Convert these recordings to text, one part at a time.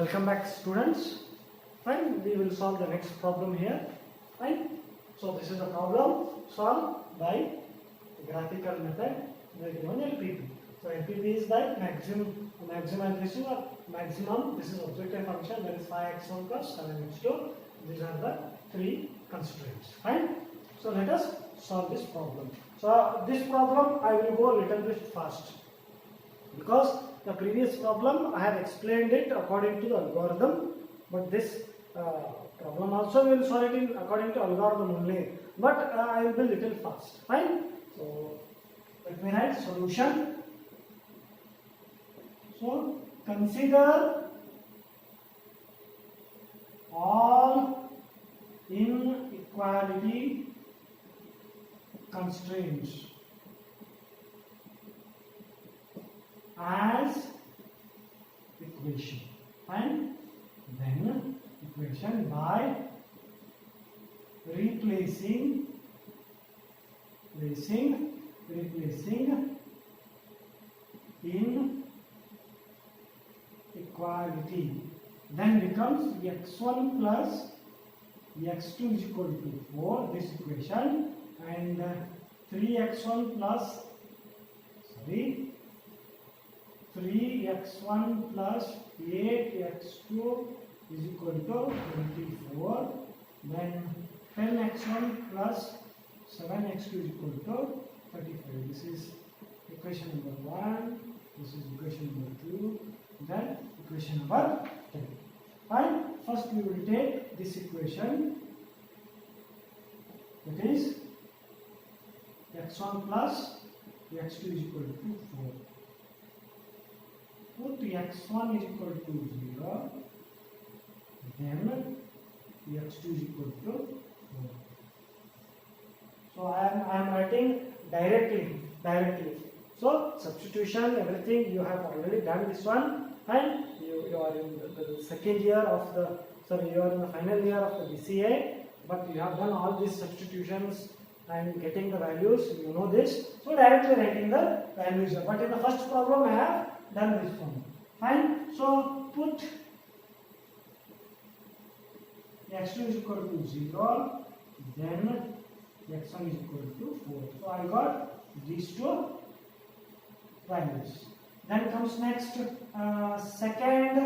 Welcome back, students. Fine, we will solve the next problem here. Fine. So this is the problem solved by graphical method. We are given LPP. So LPP is the maximization or maximum. This is objective function. That is 5x1 plus 7x2. These are the three constraints. Fine. So let us solve this problem. So this problem I will go a little bit fast, because the previous problem I have explained it according to the algorithm, but this problem also we will solve it in according to algorithm only, but I will be little fast. Fine. So let me write solution. So consider all inequality constraints as equation. Fine. Then equation by replacing in equality, then becomes x1 plus x2 is equal to 4, this equation, and 3x1 plus 8x2 is equal to 24. Then 10x1 plus 7x2 is equal to 35. This is equation number 1. This is equation number 2. Then equation number 3. Fine. First we will take this equation. That is x1 plus x2 is equal to 4. Put x1 is equal to 0, then x2 is equal to 4. So I am writing directly. So substitution, everything you have already done this one, and you are in the second year of you are in the final year of the BCA, but you have done all these substitutions and getting the values, you know this. So directly writing the values here. But in the first problem I have done this one. Fine. So put x2 is equal to 0, then x1 is equal to 4. So I got these two values. Then comes next second,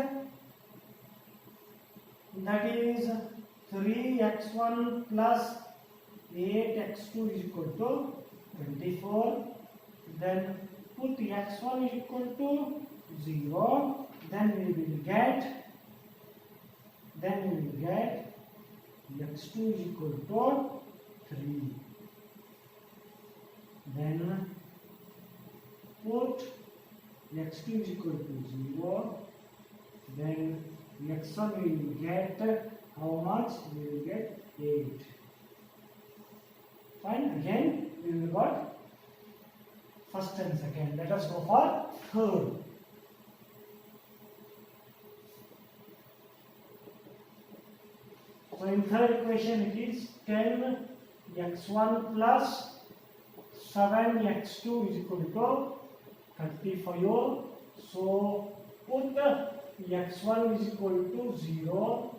that is 3x1 plus 8x2 is equal to 24. Then put x1 is equal to 0. Then we will get x2 is equal to 3. Then put x2 is equal to 0. Then x1 we will get how much? We will get 8. Fine. Again we will got first and second. Let us go for third. So in third equation it is 10x1 plus 7x2 is equal to 35. So put x1 is equal to 0,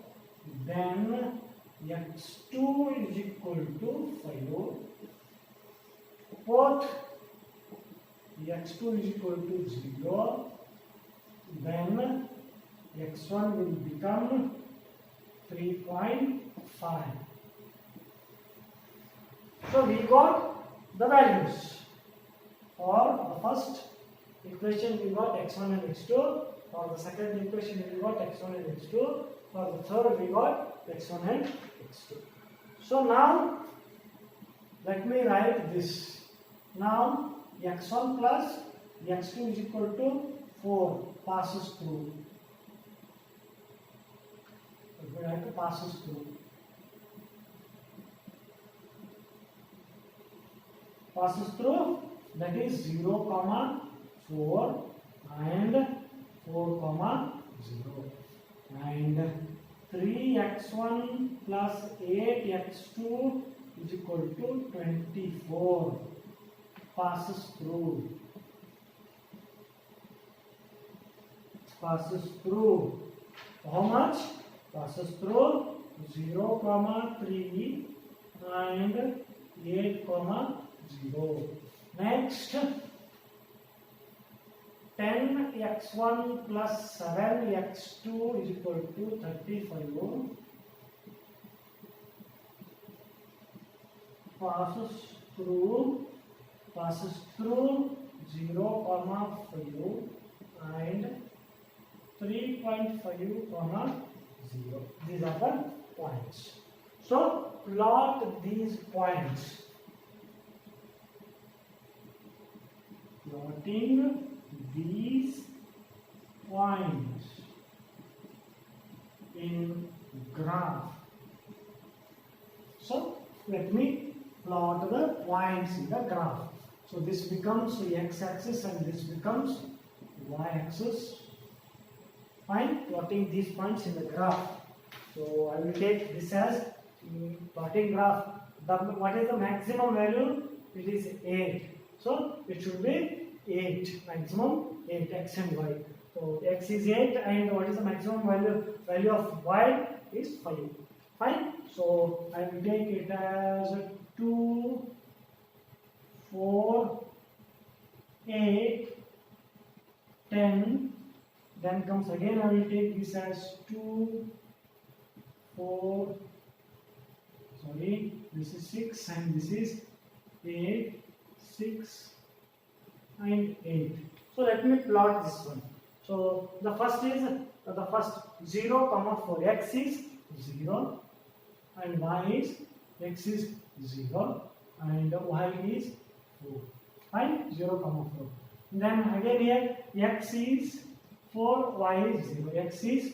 then x2 is equal to 5. Put x2 is equal to 0, then x1 will become 3.5. So we got the values. For the first equation we got x1 and x2. For the second equation we got x1 and x2. For the third we got x1 and x2. So now let me write this. Now x1 plus x2 is equal to 4 passes through. We have to passes through. Passes through, that is 0, 4 and 4, 0. And 3x1 plus 8x2 is equal to 24. Passes through. How much? Passes through 0, 3 and 8, 0. Next, 10x1 plus 7x2 is equal to 35. Passes through 0, 5 and 3.5, 0. These are the points. So plot these points. Plotting these points in graph. So let me plot the points in the graph. So this becomes the x-axis and this becomes y-axis. Fine, plotting these points in the graph. So I will take this as plotting graph. What is the maximum value? It is 8. So it should be 8, maximum 8, x and y. So x is 8 and what is the maximum value? Value of y is 5. Fine. So I will take it as 2, 4, 8, 10. Then comes again, I will take this as 2, 4, sorry, this is 6 and this is 8, 6 and 8. So let me plot this one. So the first is the first 0, 4. X is 0 and y is x is 0 and y is 4. Fine, 0, 4. Then again here x is 4, y is 0. X is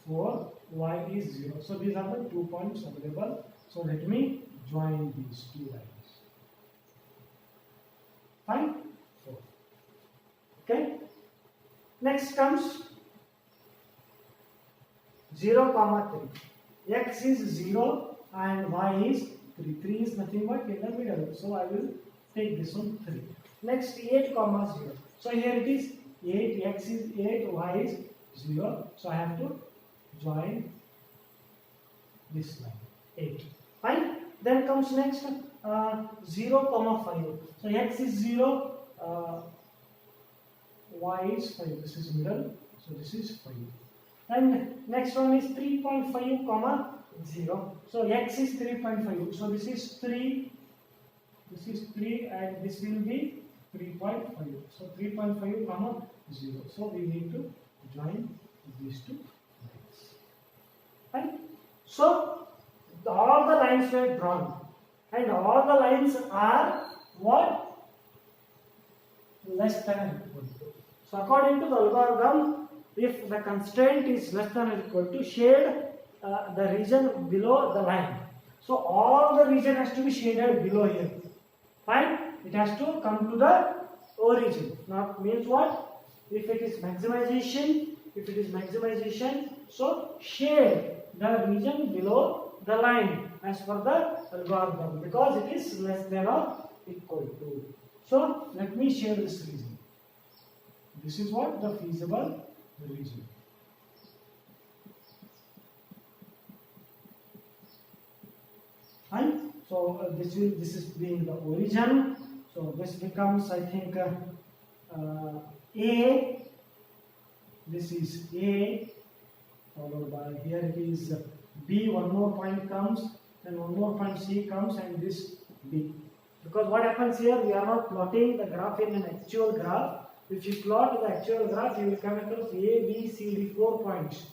4, y is 0. So these are the 2 points available. So let me join these two lines. Fine. 4. Okay. Next comes 0, 3. X is 0 and y is 3. 3 is nothing but in the middle. So I will take this one 3. Next 8, 0. So here it is 8. X is 8, y is 0. So I have to join this line 8. Fine. Then comes next 0, 5. So x is 0, y is 5. This is middle. So this is 5. And next one is 3.5, 0. So x is 3.5. So this is 3. This is 3 and this will be 3.5. So 3.5, 0. So we need to join these two lines. Right? So all the lines were drawn and all the lines are what? Less than or equal to. So according to the algorithm, if the constraint is less than or equal to, shade the region below the line. So all the region has to be shaded below here. Fine? It has to come to the origin. Now means what? If it is maximization, so shade the region below the line as per the algorithm because it is less than or equal to. So let me share this region. This is what? The feasible region. Fine. So this is being the origin. So this becomes, I think, A. This is A, followed by here it is B. One more point comes, and one more point C comes, and this B. Because what happens here, we are not plotting the graph in an actual graph. If you plot the actual graph, you will come across A, B, C, D, 4 points.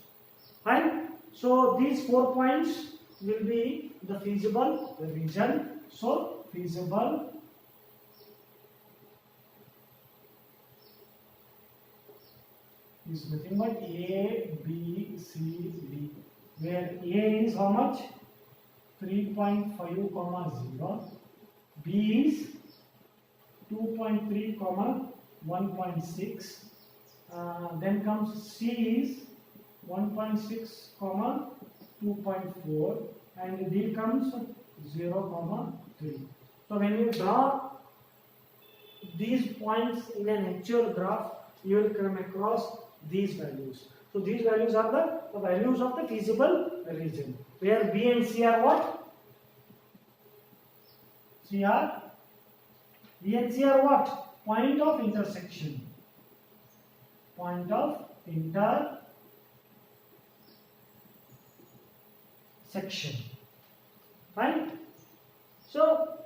Fine. So these 4 points will be the feasible region. So feasible is nothing but A, B, C, D. Where A is how much? 3.5, 0. B is 2.3, 1.6. Then comes C is 1.6, 2.4, and D comes 0, 3. So when you draw these points in an actual graph, you will come across these values. So these values are the values of the feasible region, where B and C are what? B and C are what? Point of intersection. Point of intersection. Fine. So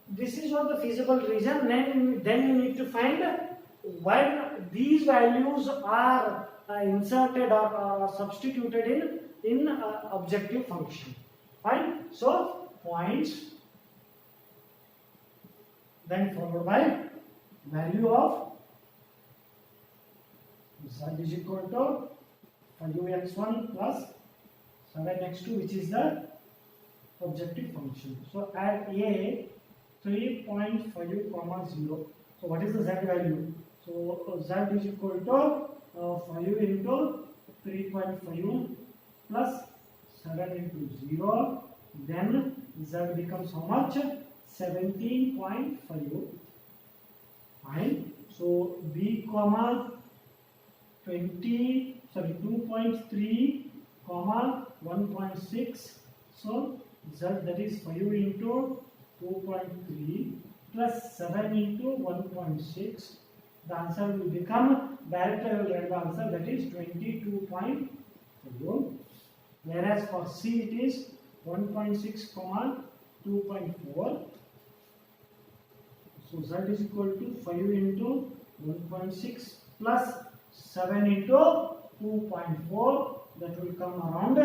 this is what the feasible region. Then you need to find when these values are inserted or substituted in objective function. Fine. So points, then followed by value of z is equal to 5x1 plus 7x2, which is the objective function. So at a 3.5 comma 0. So what is the z value? So z is equal to 5 into 3.5 plus 7 into 0. Then z becomes how much? 17.5. Fine. So b comma 2.3 comma 1.6. So z, that is 5 into 2.3 plus 7 into 1.6. The answer will become, directly I will write the answer, that is 22.5. Whereas for C it is 1.6 comma 2.4. So z is equal to 5 into 1.6 plus 7 into 2.4. That will come around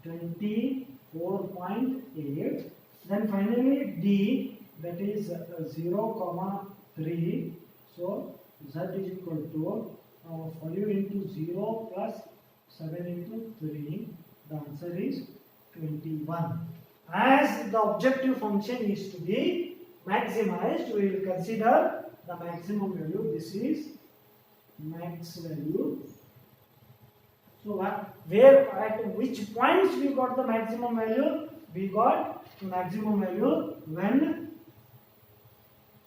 24.8. Then finally D, that is 0 comma 3. So z is equal to 5 into 0 plus 7 into 3. The answer is 21. As the objective function is to be maximized, we will consider the maximum value. This is max value. So where, at which points we got the maximum value? We got maximum value when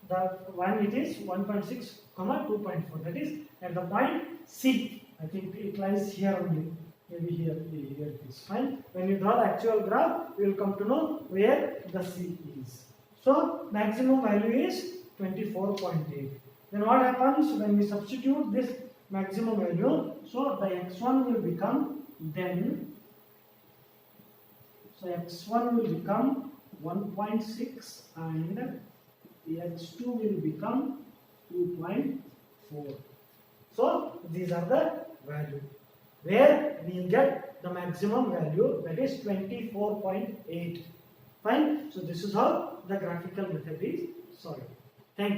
it is 1.6 comma 2.4. That is at the point C. I think it lies here only. Maybe here it is. Fine. When you draw the actual graph, you will come to know where the C is. So maximum value is 24.8. Then what happens when we substitute this maximum value? So the x1 will become then. So x1 will become 1.6 and the x2 will become 2.4. So these are the values where we get the maximum value, that is 24.8. Fine. So this is how the graphical method is solved. Thank you.